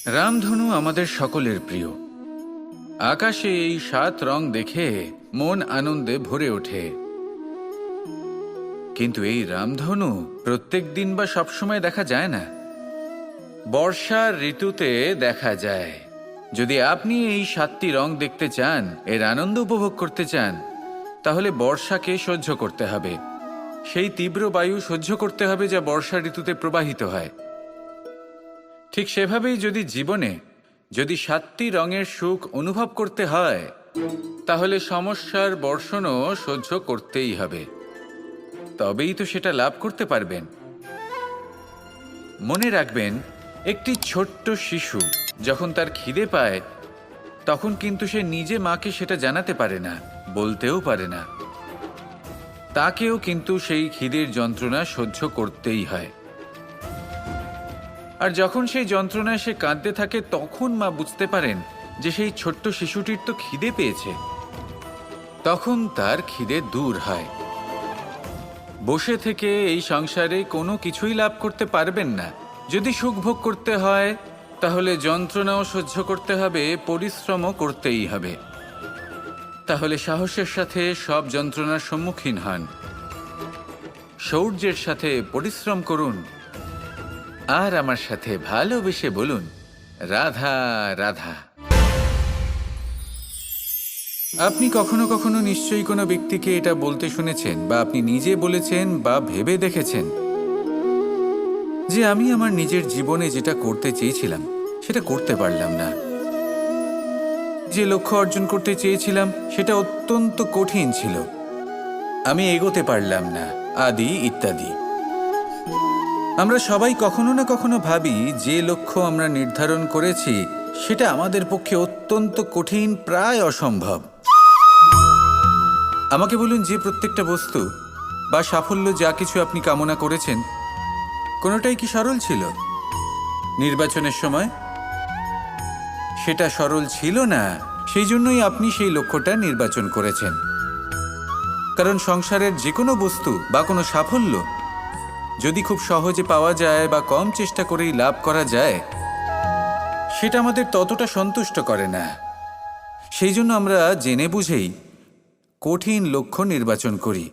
রামধনু আমাদের সকলের প্রিয়। আকাশে এই ৭ রং দেখে মন আনন্দে ভরে ওঠে। কিন্তু এই রামধনু প্রত্যেক দিন বা সবসময় দেখা যায় না। বর্ষার ঋতুতে দেখা যায়। যদি আপনি এই ৭টি রং দেখতে চান, এর আনন্দ উপভোগ করতে চান, তাহলে বর্ষাকে সহ্য করতে হবে। সেই তীব্র বায়ু সহ্য করতে হবে যা বর্ষা ঋতুতে প্রবাহিত হয়। ঠিক সেভাবেই যদি জীবনে ৭টি রঙের সুখ অনুভব করতে হয়, তাহলে সমস্যার বর্ষণও সহ্য করতেই হবে। তবেই তো সেটা লাভ করতে পারবেন। মনে রাখবেন, একটি ছোট্ট শিশু যখন তার খিদে পায়, তখন কিন্তু সে নিজে মাকে সেটা জানাতে পারে না, বলতেও পারে না। তাকেও কিন্তু সেই খিদের যন্ত্রণা সহ্য করতেই হয়। আর যখন সেই যন্ত্রণায় সে কাঁদতে থাকে, তখন মা বুঝতে পারেন যে সেই ছোট্ট শিশুটির তো খিদে পেয়েছে। তখন তার খিদে দূর হয়। বসে থেকে এই সংসারে কোনো কিছুই লাভ করতে পারবেন না। যদি সুখ ভোগ করতে হয়, তাহলে যন্ত্রণাও সহ্য করতে হবে, পরিশ্রমও করতেই হবে। তাহলে সাহসের সাথে সব যন্ত্রণার সম্মুখীন হন, শৌর্যের সাথে পরিশ্রম করুন, আর আমার সাথে ভালোবেসে বলুন, রাধা রাধা। আপনি কখনো কখনো নিশ্চয়ই কোনো ব্যক্তিকে এটা বলতে শুনেছেন, বা আপনি নিজে বলেছেন বা ভেবে দেখেছেন যে আমি আমার নিজের জীবনে যেটা করতে চেয়েছিলাম সেটা করতে পারলাম না। যে লক্ষ্য অর্জন করতে চেয়েছিলাম সেটা অত্যন্ত কঠিন ছিল, আমি এগোতে পারলাম না, আদি ইত্যাদি। আমরা সবাই কখনো না কখনো ভাবি যে লক্ষ্য আমরা নির্ধারণ করেছি সেটা আমাদের পক্ষে অত্যন্ত কঠিন, প্রায় অসম্ভব। আমাকে বলুন, যে প্রত্যেকটা বস্তু বা সাফল্য যা কিছু আপনি কামনা করেছেন, কোনোটাই কি সরল ছিল? নির্বাচনের সময় সেটা সরল ছিল না। সেই জন্যই আপনি সেই লক্ষ্যটা নির্বাচন করেছেন। কারণ সংসারের যে কোনো বস্তু বা কোনো সাফল্য যদি খুব সহজে পাওয়া যায় বা কম চেষ্টা করেই লাভ করা যায়, সেটা আমাদের ততটা সন্তুষ্ট করে না। সেই জন্য আমরা জেনে বুঝেই কঠিন লক্ষ্য নির্বাচন করি,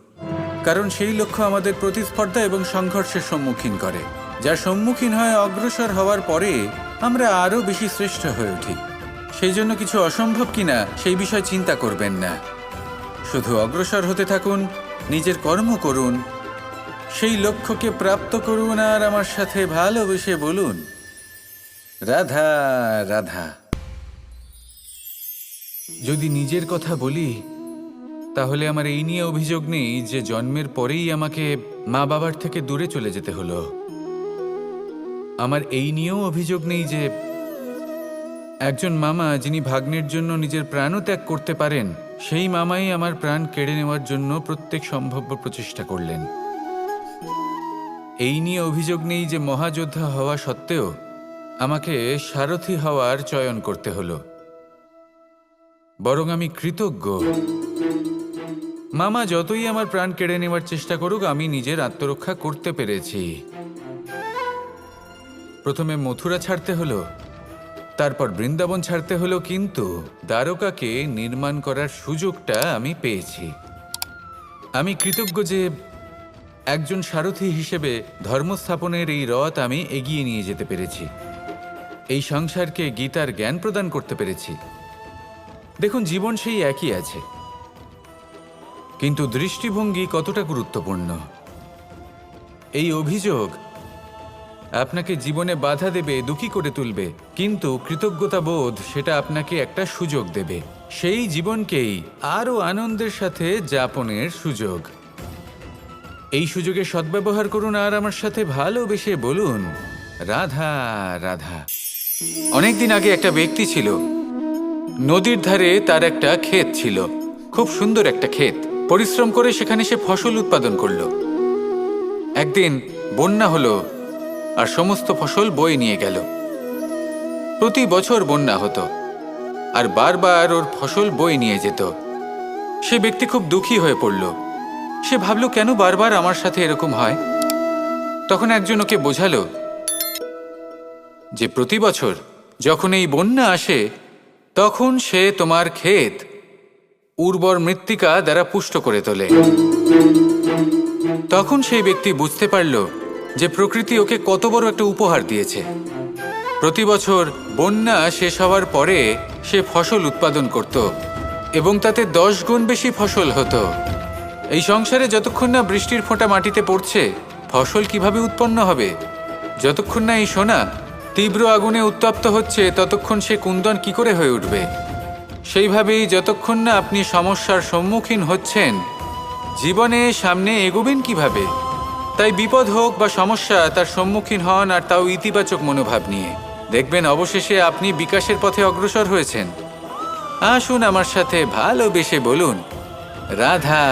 কারণ সেই লক্ষ্য আমাদের প্রতিস্পর্ধা এবং সংঘর্ষের সম্মুখীন করে, যার সম্মুখীন হয় অগ্রসর হওয়ার পরে আমরা আরও বেশি শ্রেষ্ঠ হয়ে উঠি। সেই জন্য কিছু অসম্ভব কিনা সেই বিষয় চিন্তা করবেন না, শুধু অগ্রসর হতে থাকুন, নিজের কর্ম করুন, সেই লক্ষ্যকে প্রাপ্ত করুন, আর আমার সাথে ভালোবেসে বলুন, রাধা রাধা। যদি নিজের কথা বলি, তাহলে আমার এই নিয়ে অভিযোগ নেই যে জন্মের পরেই আমাকে মা বাবার থেকে দূরে চলে যেতে হলো। আমার এই নিয়েও অভিযোগ নেই যে একজন মামা যিনি ভাগ্নের জন্য নিজের প্রাণও ত্যাগ করতে পারেন, সেই মামাই আমার প্রাণ কেড়ে নেওয়ার জন্য প্রত্যেক সম্ভাব্য প্রচেষ্টা করলেন। এই নিয়ে অভিযোগ নেই যে মহাযোদ্ধা হওয়া সত্ত্বেও আমাকে সারথি হওয়ার চয়ন করতে হলো। বরং আমি কৃতজ্ঞ। মামা যতই আমার প্রাণ কেড়ে নেওয়ার চেষ্টা করুক, আমি নিজের আত্মরক্ষা করতে পেরেছি। প্রথমে মথুরা ছাড়তে হলো, তারপর বৃন্দাবন ছাড়তে হলো, কিন্তু দ্বারকাকে নির্মাণ করার সুযোগটা আমি পেয়েছি। আমি কৃতজ্ঞ যে একজন সারথি হিসেবে ধর্মস্থাপনের এই রথ আমি এগিয়ে নিয়ে যেতে পেরেছি, এই সংসারকে গীতার জ্ঞান প্রদান করতে পেরেছি। দেখুন, জীবন সেই একই আছে, কিন্তু দৃষ্টিভঙ্গি কতটা গুরুত্বপূর্ণ। এই অভিযোগ আপনাকে জীবনে বাধা দেবে, দুঃখী করে তুলবে, কিন্তু কৃতজ্ঞতা বোধ সেটা আপনাকে একটা সুযোগ দেবে, সেই জীবনকেই আরও আনন্দের সাথে যাপনের সুযোগ। এই সুযোগে সদ্ব্যবহার করুন, আর আমার সাথে ভালোবেসে বলুন, রাধা রাধা। অনেকদিন আগে একটা ব্যক্তি ছিল, নদীর ধারে তার একটা ক্ষেত ছিল, খুব সুন্দর একটা ক্ষেত। পরিশ্রম করে সেখানে সে ফসল উৎপাদন করলো। একদিন বন্যা হলো আর সমস্ত ফসল বয়ে নিয়ে গেল। প্রতি বছর বন্যা হতো আর বারবার ওর ফসল বয়ে নিয়ে যেত। সে ব্যক্তি খুব দুঃখী হয়ে পড়ল। সে ভাবল, কেন বারবার আমার সাথে এরকম হয়? তখন একজন ওকে বোঝালো যে প্রতি বছর যখন এই বন্যা আসে তখন সে তোমার ক্ষেত উর্বর মৃত্তিকা দ্বারা পুষ্ট করে তোলে। তখন সেই ব্যক্তি বুঝতে পারল যে প্রকৃতি ওকে কত বড় একটা উপহার দিয়েছে। প্রতি বছর বন্যা শেষ হওয়ার পরে সে ফসল উৎপাদন করত এবং তাতে 10 গুণ বেশি ফসল হতো। এই সংসারে যতক্ষণ না বৃষ্টির ফোঁটা মাটিতে পড়ছে, ফসল কিভাবে উৎপন্ন হবে? যতক্ষণ না এই সোনা তীব্র আগুনে উত্তপ্ত হচ্ছে, ততক্ষণ সে কুন্দন কি করে হয়ে উঠবে? সেইভাবেই যতক্ষণ না আপনি সমস্যার সম্মুখীন হচ্ছেন, জীবনে সামনে এগোবেন কিভাবে? তাই বিপদ হোক বা সমস্যা, তার সম্মুখীন হন, আর তাও ইতিবাচক মনোভাব নিয়ে। দেখবেন অবশেষে আপনি বিকাশের পথে অগ্রসর হয়েছেন। আসুন আমার সাথে ভালোবেসে বলুন, রাধা।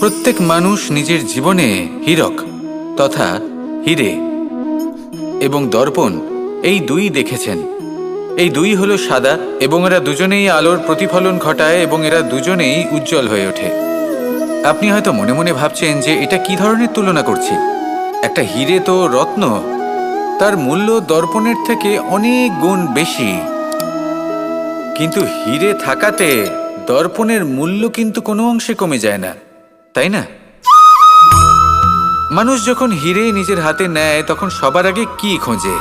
প্রত্যেক মানুষ নিজের জীবনে হীরক তথা হিরে এবং দর্পণ এই দুই দেখেছেন। এই দুই হলো সাদা এবং এরা দুজনেই আলোর প্রতিফলন ঘটায় এবং এরা দুজনেই উজ্জ্বল হয়ে ওঠে। আপনি হয়তো মনে মনে ভাবছেন যে এটা কি ধরনের তুলনা করছি? একটা হিরে তো রত্ন, তার মূল্য দর্পণের থেকে অনেক গুণ বেশি। কিন্তু হিরে থাকাতে দর্পণের মূল্য কিন্তু কোনো অংশে কমে যায় না, তাই না? মানুষ যখন হিরে নিজের হাতে নেয় তখন সবার আগে কি খোঁজে?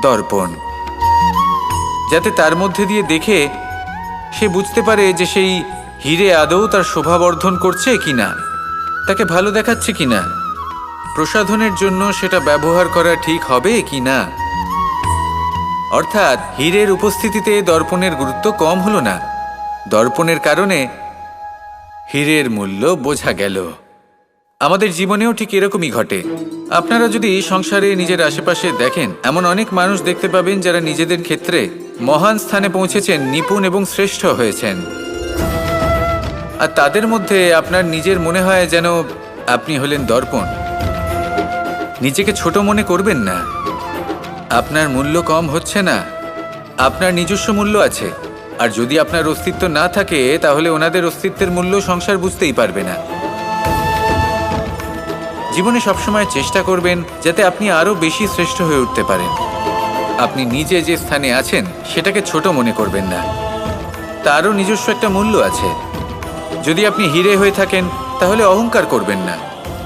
দর্পণ, যাতে তার মধ্যে দিয়ে দেখে সে বুঝতে পারে যে সেই হিরে আদৌ তার শোভাবর্ধন করছে কিনা, তাকে ভালো দেখাচ্ছে কিনা, প্রসাধনের জন্য সেটা ব্যবহার করা ঠিক হবে কিনা। অর্থাৎ হীরের উপস্থিতিতে দর্পণের গুরুত্ব কম হলো না। দর্পণের কারণে হীরের মূল্য বোঝা গেল। আমাদের জীবনেও ঠিক এরকমই ঘটে। আপনারা যদি সংসারে নিজের আশেপাশে দেখেন, এমন অনেক মানুষ দেখতে পাবেন যারা নিজেদের ক্ষেত্রে মহান স্থানে পৌঁছেছেন, নিপুণ এবং শ্রেষ্ঠ হয়েছেন। আর তাদের মধ্যে আপনার নিজের মনে হয় যেন আপনি হলেন দর্পণ। নিজেকে ছোট মনে করবেন না। আপনার মূল্য কম হচ্ছে না, আপনার নিজস্ব মূল্য আছে। আর যদি আপনার অস্তিত্ব না থাকে, তাহলে ওনাদের অস্তিত্বের মূল্য সংসার বুঝতেই পারবে না। জীবনে সবসময় চেষ্টা করবেন যাতে আপনি আরও বেশি শ্রেষ্ঠ হয়ে উঠতে পারেন। আপনি নিজে যে স্থানে আছেন সেটাকে ছোট মনে করবেন না, তারও নিজস্ব একটা মূল্য আছে। যদি আপনি হিরে হয়ে থাকেন তাহলে অহংকার করবেন না,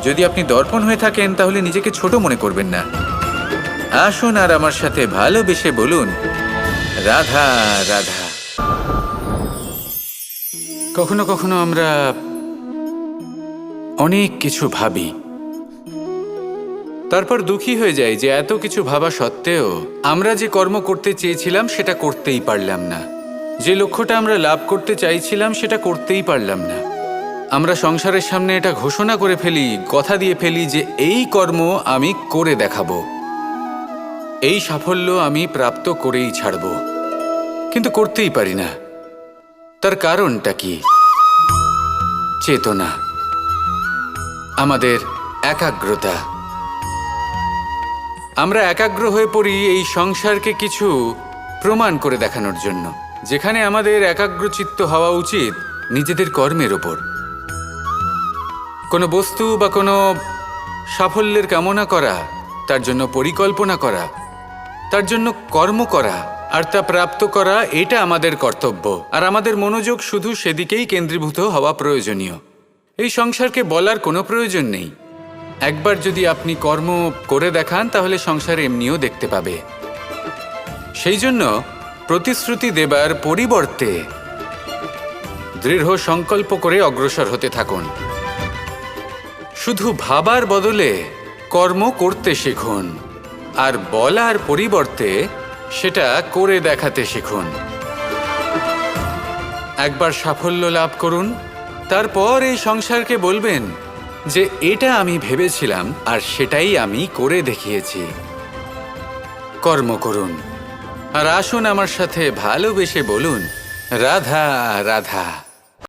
যদি আপনি দর্পণ হয়ে থাকেন তাহলে নিজেকে ছোট মনে করবেন না। আসুন আর আমার সাথে ভালোবেসে বলুন, রাধা রাধা। কখনো কখনো আমরা অনেক কিছু ভাবি, তারপর দুঃখী হয়ে যাই যে এত কিছু ভাবা সত্ত্বেও আমরা যে কর্ম করতে চেয়েছিলাম সেটা করতেই পারলাম না, যে লক্ষ্যটা আমরা লাভ করতে চাইছিলাম সেটা করতেই পারলাম না। আমরা সংসারের সামনে এটা ঘোষণা করে ফেলি, কথা দিয়ে ফেলি যে এই কর্ম আমি করে দেখাবো, এই সাফল্য আমি প্রাপ্ত করেই ছাড়ব, কিন্তু করতেই পারি না। তার কারণটা কি? চেতনা, আমাদের একাগ্রতা। আমরা একাগ্র হয়ে পড়ি এই সংসারকে কিছু প্রমাণ করে দেখানোর জন্য, যেখানে আমাদের একাগ্রচিত্ত হওয়া উচিত নিজেদের কর্মের ওপর। কোনো বস্তু বা কোনো সাফল্যের কামনা করা, তার জন্য পরিকল্পনা করা, তার জন্য কর্ম করা আর তা প্রাপ্ত করা, এটা আমাদের কর্তব্য। আর আমাদের মনোযোগ শুধু সেদিকেই কেন্দ্রীভূত হওয়া প্রয়োজনীয়। এই সংসারকে বলার কোনো প্রয়োজন নেই। একবার যদি আপনি কর্ম করে দেখান তাহলে সংসার এমনিও দেখতে পাবে। সেই জন্য প্রতিশ্রুতি দেবার পরিবর্তে দৃঢ় সংকল্প করে অগ্রসর হতে থাকুন। শুধু ভাবার বদলে কর্ম করতে শিখুন, আর বলার পরিবর্তে সেটা করে দেখাতে শিখুন। একবার সাফল্য লাভ করুন, তারপর এই সংসারকে বলবেন যে এটা আমি ভেবেছিলাম আর সেটাই আমি করে দেখিয়েছি। কর্ম করুন আর আসুন আমার সাথে ভালোবেসে বলুন, রাধা রাধা।